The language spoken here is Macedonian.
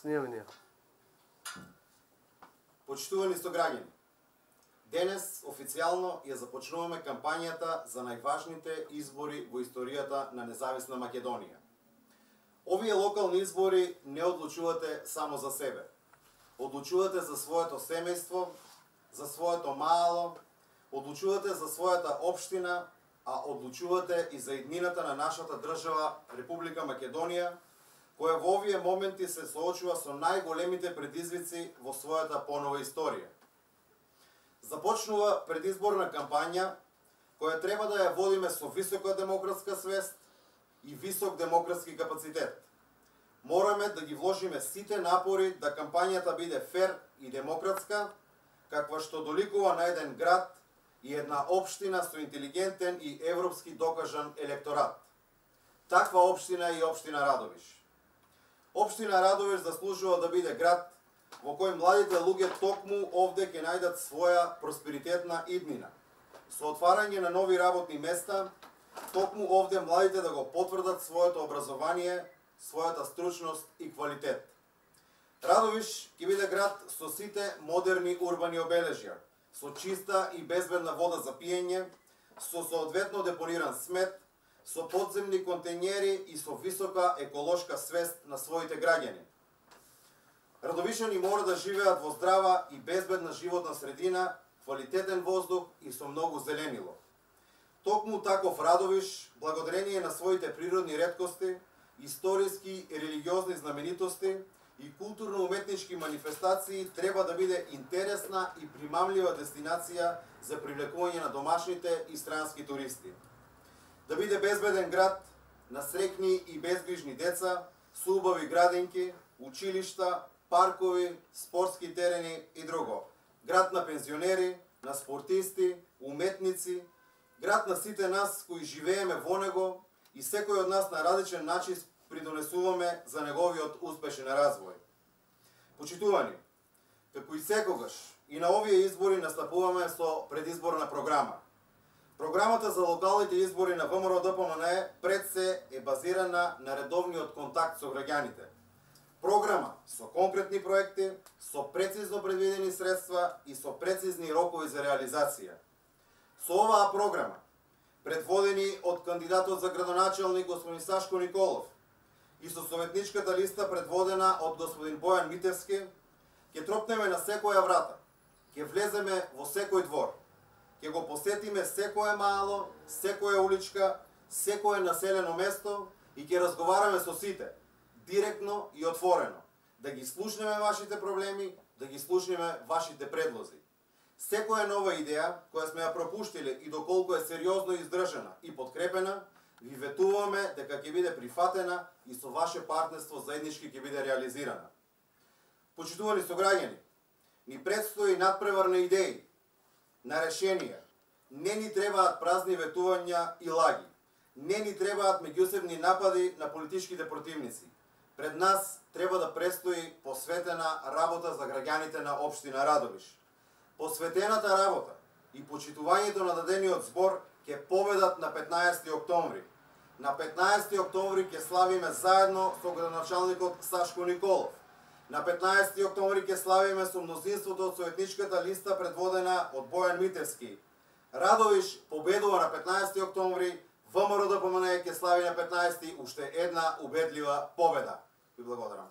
Снимаме ние. Почитувани сограѓани, денес официјално ја започнуваме кампањата за најважните избори во историјата на независна Македонија. Овие локални избори не одлучувате само за себе. Одлучувате за своето семејство, за своето мало, одлучувате за својата општина, а одлучувате и за иднината на нашата држава Република Македонија, која во овие моменти се соочува со најголемите предизвици во својата понова историја. Започнува предизборна кампања која треба да ја водиме со висока демократска свест и висок демократски капацитет. Мораме да ги вложиме сите напори да кампањата биде фер и демократска, каква што доликува на еден град и една општина со интелигентен и европски докажан електорат. Таква општина е и општина Радовиш. Општина Радовиш заслужува да биде град во кој младите луѓе токму овде ќе најдат своја просперитетна иднина. Со отварање на нови работни места, токму овде младите да го потврдат своето образование, својата стручност и квалитет. Радовиш ќе биде град со сите модерни урбани обележја, со чиста и безбедна вода за пиење, со соодветно депониран смет, со подземни контењери и со висока еколошка свест на своите граѓани. Радовишани мора да живеат во здрава и безбедна животна средина, квалитетен воздух и со многу зеленило. Токму таков Радовиш, благодарение на своите природни реткости, историски и религиозни знаменитости и културно-уметнички манифестации, треба да биде интересна и примамлива дестинација за привлекување на домашните и странски туристи. Да биде безбеден град на среќни и безгрижни деца, со убави градинки, училишта, паркови, спортски терени и друго. Град на пензионери, на спортисти, уметници, град на сите нас кои живееме во него и секој од нас на различен начин придонесуваме за неговиот успешен развој. Почитувани, како и секогаш, и на овие избори настапуваме со предизборна програма. Програмата за локалните избори на ВМРО-ДПМНЕ пред се е базирана на редовниот контакт со граѓаните. Програма со конкретни проекти, со прецизно предвидени средства и со прецизни рокови за реализација. Со оваа програма, предводени од кандидатот за градоначалник господин Сашко Николов и со советничката листа предводена од господин Бојан Митевски, ќе тропнеме на секоја врата, ќе влеземе во секој двор, ќе го посетиме секое мало, секоја уличка, секое населено место и ќе разговараме со сите, директно и отворено, да ги слушнеме вашите проблеми, да ги слушнеме вашите предлози. Секоја нова идеја, која сме ја пропуштиле и доколку е сериозно издржана и подкрепена, ви ветуваме дека ќе биде прифатена и со ваше партнерство заеднички ќе биде реализирана. Почитувани сограѓани, ни предстои надпревар на идеи, на решенија. Не ни требаат празни ветувања и лаги. Не ни требаат меѓусебни напади на политичките противници. Пред нас треба да престои посветена работа за граѓаните на општина Радовиш. Посветената работа и почитувањето на дадениот збор ќе победат на 15 октомври. На 15 октомври ќе славиме заедно со градоначалникот Сашко Николов. На 15 октомври ќе славиме со мнозинството од советничката листа предводена од Бојан Митевски. Радовиш победува на 15 октомври, ВМРО-ДПМНЕ ќе слави на 15 уште една убедлива победа. Ви благодарам.